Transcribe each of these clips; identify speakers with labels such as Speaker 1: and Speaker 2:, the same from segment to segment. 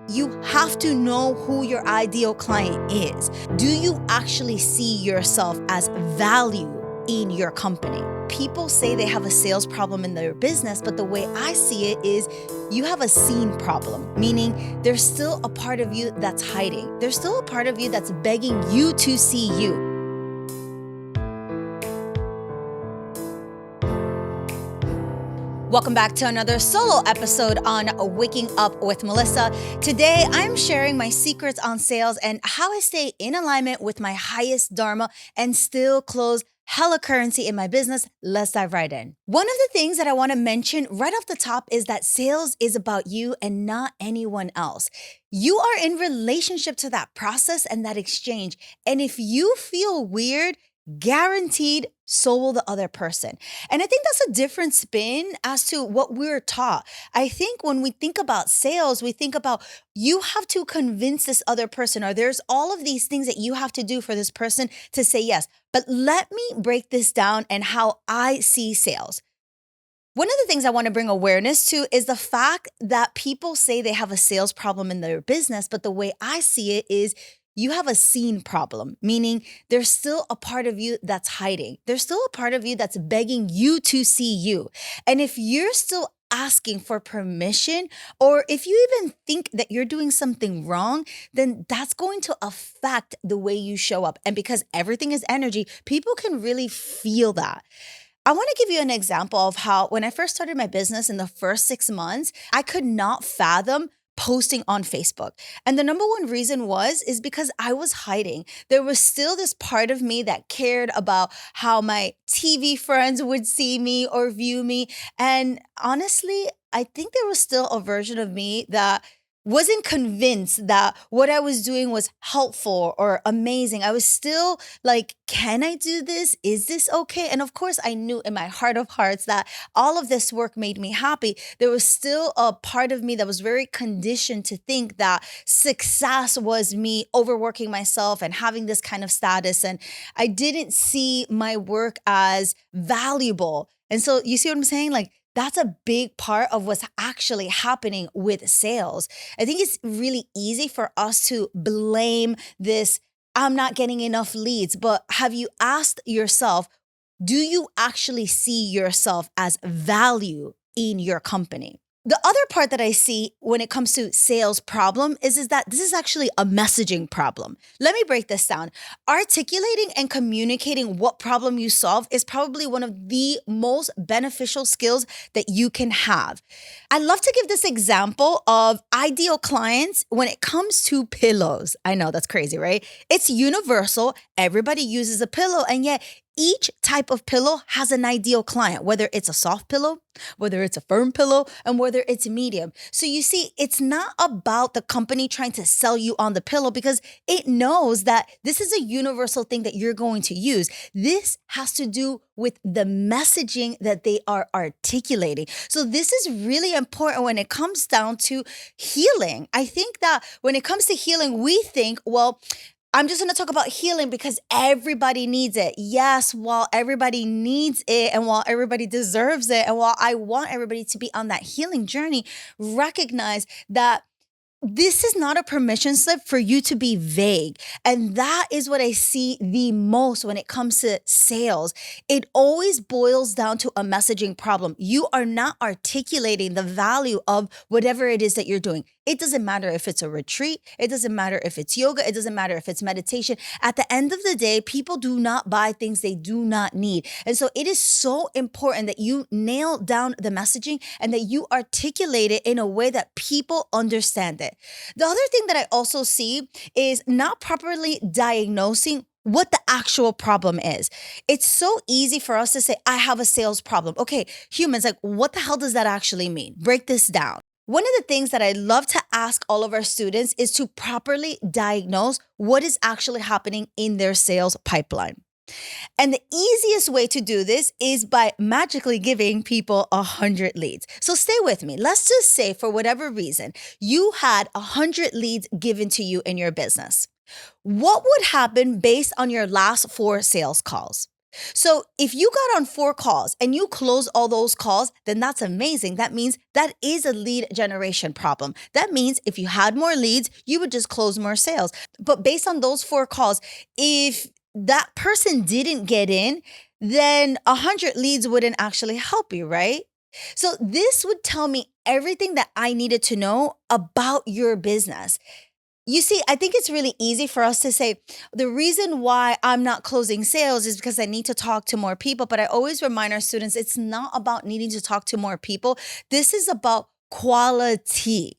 Speaker 1: you have to know who your ideal client is. Do you actually see yourself as value in your company? People say they have a sales problem in their business, but the way I see it is you have a seen problem, meaning there's still a part of you that's hiding. There's still a part of you that's begging you to see you. Welcome back to another solo episode on Waking Up with Melissa. Today, I'm sharing my secrets on sales and how I stay in alignment with my highest dharma and still close hella currency in my business. Let's dive right in. One of the things that I want to mention right off the top is that sales is about you and not anyone else. You are in relationship to that process and that exchange. And if you feel weird, guaranteed, so will the other person. And I think that's a different spin as to what we're taught. I think when we think about sales, we think about you have to convince this other person, or there's all of these things that you have to do for this person to say yes. But let me break this down and how I see sales. One of the things I want to bring awareness to is the fact that people say they have a sales problem in their business, but the way I see it is you have a seen problem, meaning there's still a part of you that's hiding. There's still a part of you that's begging you to see you. And if you're still asking for permission, or if you even think that you're doing something wrong, then that's going to affect the way you show up. And because everything is energy, people can really feel that. I want to give you an example of how when I first started my business in the first 6 months, I could not fathom posting on Facebook. And the number one reason is because I was hiding. There was still this part of me that cared about how my TV friends would see me or view me. And honestly, I think there was still a version of me that wasn't convinced that what I was doing was helpful or amazing. I was still like, can I do this? Is this okay? And of course, I knew in my heart of hearts that all of this work made me happy. There was still a part of me that was very conditioned to think that success was me overworking myself and having this kind of status. And I didn't see my work as valuable. And so you see what I'm saying? Like, that's a big part of what's actually happening with sales. I think it's really easy for us to blame this, I'm not getting enough leads. But have you asked yourself, do you actually see yourself as value in your company? The other part that I see when it comes to sales problem is that this is actually a messaging problem. Let me break this down. Articulating and communicating what problem you solve is probably one of the most beneficial skills that you can have. I love to give this example of ideal clients when it comes to pillows. I know that's crazy, right? It's universal. Everybody uses a pillow, and yet each type of pillow has an ideal client, whether it's a soft pillow, whether it's a firm pillow, and whether it's medium. So you see, it's not about the company trying to sell you on the pillow because it knows that this is a universal thing that you're going to use. This has to do with the messaging that they are articulating. So this is really important when it comes down to healing. I think that when it comes to healing, we think, well, I'm just going to talk about healing because everybody needs it. Yes, while everybody needs it and while everybody deserves it and while I want everybody to be on that healing journey, recognize that this is not a permission slip for you to be vague. And that is what I see the most when it comes to sales. It always boils down to a messaging problem. You are not articulating the value of whatever it is that you're doing. It doesn't matter if it's a retreat. It doesn't matter if it's yoga. It doesn't matter if it's meditation. At the end of the day, people do not buy things they do not need. And so it is so important that you nail down the messaging and that you articulate it in a way that people understand it. The other thing that I also see is not properly diagnosing what the actual problem is. It's so easy for us to say, I have a sales problem. Okay, humans, like, what the hell does that actually mean? Break this down. One of the things that I love to ask all of our students is to properly diagnose what is actually happening in their sales pipeline. And the easiest way to do this is by magically giving people 100 leads. So stay with me. Let's just say for whatever reason, you had 100 leads given to you in your business. What would happen based on your last 4 sales calls? So if you got on 4 calls and you close all those calls, then that's amazing. That means that is a lead generation problem. That means if you had more leads, you would just close more sales. But based on those 4 calls, if that person didn't get in, then 100 leads wouldn't actually help you, right? So this would tell me everything that I needed to know about your business. You see, I think it's really easy for us to say the reason why I'm not closing sales is because I need to talk to more people. But I always remind our students it's not about needing to talk to more people. This is about quality.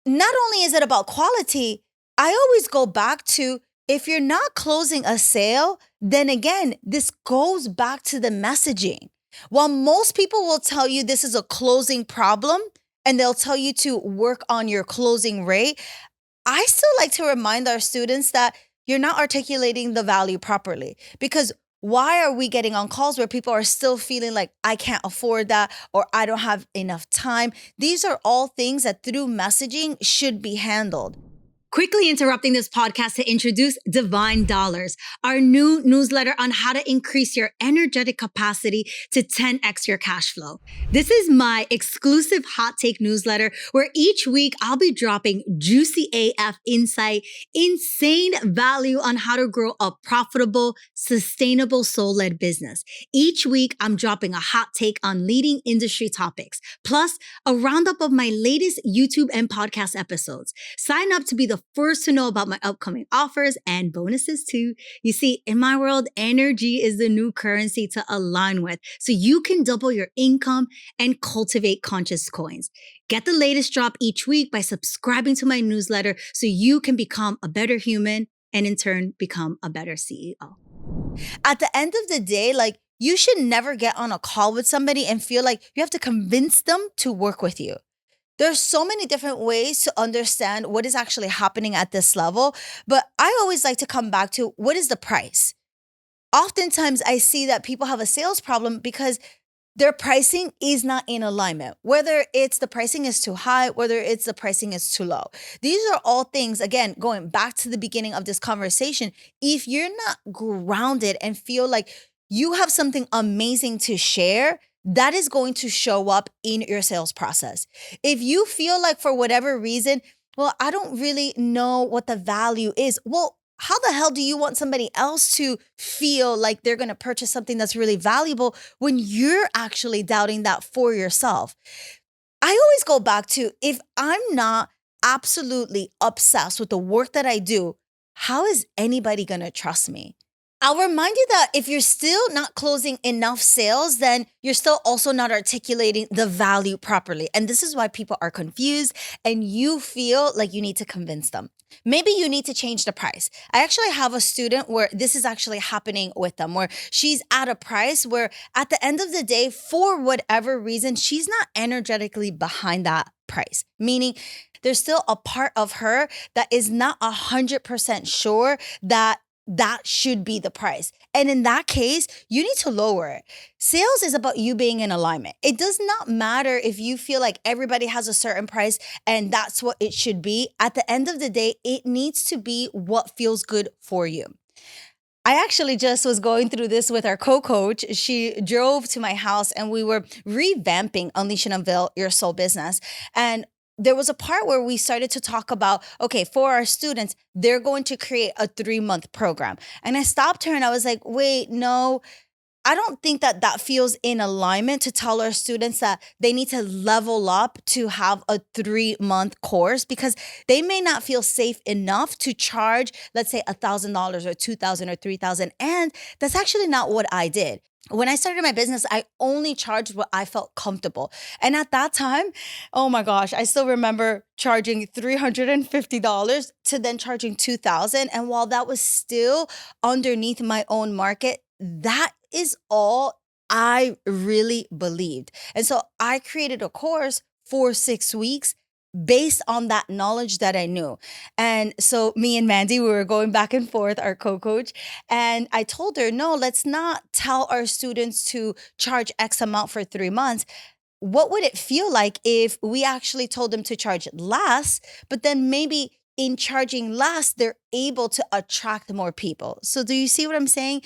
Speaker 1: Not only is it about quality, I always go back to if you're not closing a sale, then again, this goes back to the messaging. While most people will tell you this is a closing problem and they'll tell you to work on your closing rate, I still like to remind our students that you're not articulating the value properly because why are we getting on calls where people are still feeling like I can't afford that or I don't have enough time? These are all things that through messaging should be handled. Quickly interrupting this podcast to introduce Divine Dollars, our new newsletter on how to increase your energetic capacity to 10x your cash flow. This is my exclusive hot take newsletter where each week I'll be dropping juicy AF insight, insane value on how to grow a profitable, sustainable soul-led business. Each week I'm dropping a hot take on leading industry topics, plus a roundup of my latest YouTube and podcast episodes. Sign up to be the first to know about my upcoming offers and bonuses too. You see, in my world, energy is the new currency to align with so you can double your income and cultivate conscious coins. Get the latest drop each week by subscribing to my newsletter so you can become a better human and in turn become a better CEO. At the end of the day, you should never get on a call with somebody and feel like you have to convince them to work with you. There's so many different ways to understand what is actually happening at this level, but I always like to come back to what is the price? Oftentimes I see that people have a sales problem because their pricing is not in alignment, whether it's the pricing is too high, whether it's the pricing is too low. These are all things, again, going back to the beginning of this conversation. If you're not grounded and feel like you have something amazing to share, that is going to show up in your sales process. If you feel like for whatever reason, well, I don't really know what the value is. Well, how the hell do you want somebody else to feel like they're going to purchase something that's really valuable when you're actually doubting that for yourself? I always go back to if I'm not absolutely obsessed with the work that I do, how is anybody going to trust me? I'll remind you that if you're still not closing enough sales, then you're still also not articulating the value properly. And this is why people are confused and you feel like you need to convince them. Maybe you need to change the price. I actually have a student where this is actually happening with them, where she's at a price where at the end of the day, for whatever reason, she's not energetically behind that price, meaning there's still a part of her that is not 100% sure that that should be the price. And in that case, you need to lower it. Sales is about you being in alignment. It does not matter if you feel like everybody has a certain price and that's what it should be. At the end of the day, it needs to be what feels good for you. I actually just was going through this with our co-coach. She drove to my house and we were revamping Unleash and Unveil Your Soul Business. And there was a part where we started to talk about, okay, for our students, they're going to create a 3-month program. And I stopped her and I was like, wait, no, I don't think that that feels in alignment to tell our students that they need to level up to have a 3-month course because they may not feel safe enough to charge, let's say $1,000 or $2,000 or $3,000. And that's actually not what I did. When I started my business, I only charged what I felt comfortable. And at that time, oh my gosh, I still remember charging $350 to then charging $2,000. And while that was still underneath my own market, that is all I really believed. And so I created a course for 6 weeks based on that knowledge that I knew. And so me and Mandy, we were going back and forth, our co-coach, and I told her, no, let's not tell our students to charge X amount for 3 months. What would it feel like if we actually told them to charge less, but then maybe in charging less, they're able to attract more people? So do you see what I'm saying?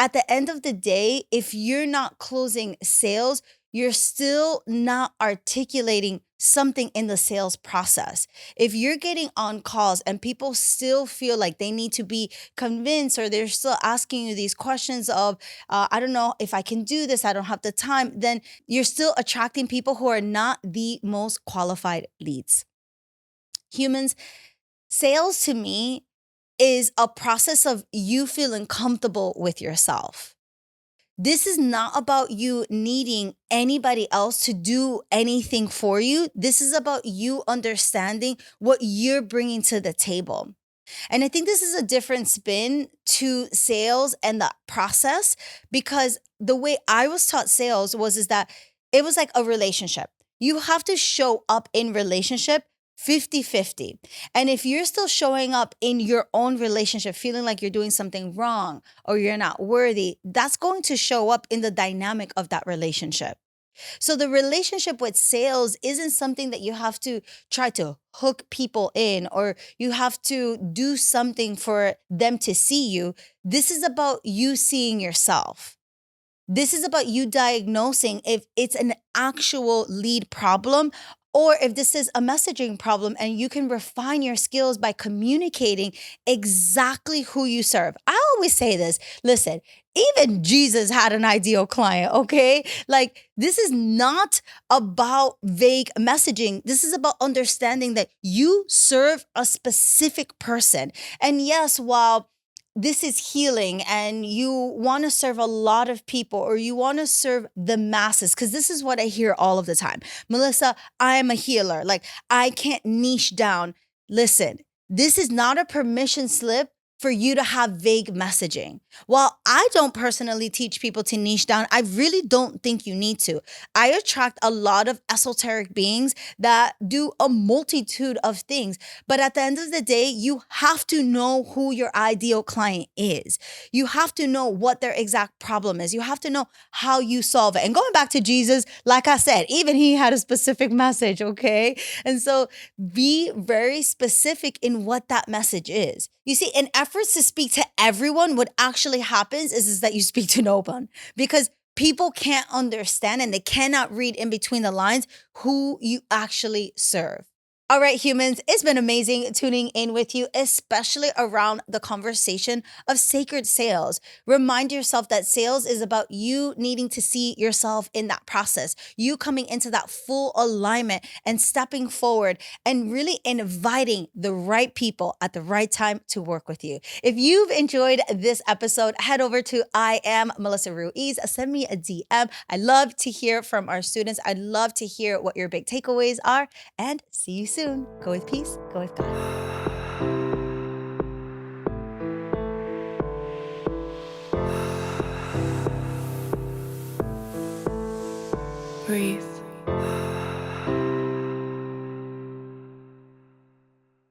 Speaker 1: at the end of the day, if you're not closing sales, you're still not articulating something in the sales process. If you're getting on calls and people still feel like they need to be convinced, or they're still asking you these questions of, I don't know if I can do this, I don't have the time, then you're still attracting people who are not the most qualified leads. Humans, sales to me is a process of you feeling comfortable with yourself. This is not about you needing anybody else to do anything for you. This is about you understanding what you're bringing to the table. And I think this is a different spin to sales and the process, because the way I was taught sales was is that it was like a relationship. You have to show up in relationship 50-50. And if you're still showing up in your own relationship feeling like you're doing something wrong or you're not worthy, that's going to show up in the dynamic of that relationship. So the relationship with sales isn't something that you have to try to hook people in, or you have to do something for them to see you. This is about you seeing yourself. This is about you diagnosing if it's an actual lead problem or if this is a messaging problem, and you can refine your skills by communicating exactly who you serve. I always say this, listen, even Jesus had an ideal client, okay? Like, this is not about vague messaging. This is about understanding that you serve a specific person. And yes, while this is healing and you want to serve a lot of people, or you want to serve the masses, because this is what I hear all of the time. Melissa, I am a healer. Like, I can't niche down. Listen, this is not a permission slip for you to have vague messaging. While I don't personally teach people to niche down, I really don't think you need to. I attract a lot of esoteric beings that do a multitude of things. But at the end of the day, you have to know who your ideal client is. You have to know what their exact problem is. You have to know how you solve it. And going back to Jesus, like I said, even he had a specific message, okay? And so be very specific in what that message is. You see, in efforts to speak to everyone, what actually happens is that you speak to no one, because people can't understand and they cannot read in between the lines who you actually serve. All right, humans, it's been amazing tuning in with you, especially around the conversation of sacred sales. Remind yourself that sales is about you needing to see yourself in that process, you coming into that full alignment and stepping forward and really inviting the right people at the right time to work with you. If you've enjoyed this episode, head over to I am Melissa Ruiz. Send me a DM. I love to hear from our students. I'd love to hear what your big takeaways are, and see you soon. Go with peace, go with God.
Speaker 2: Breathe.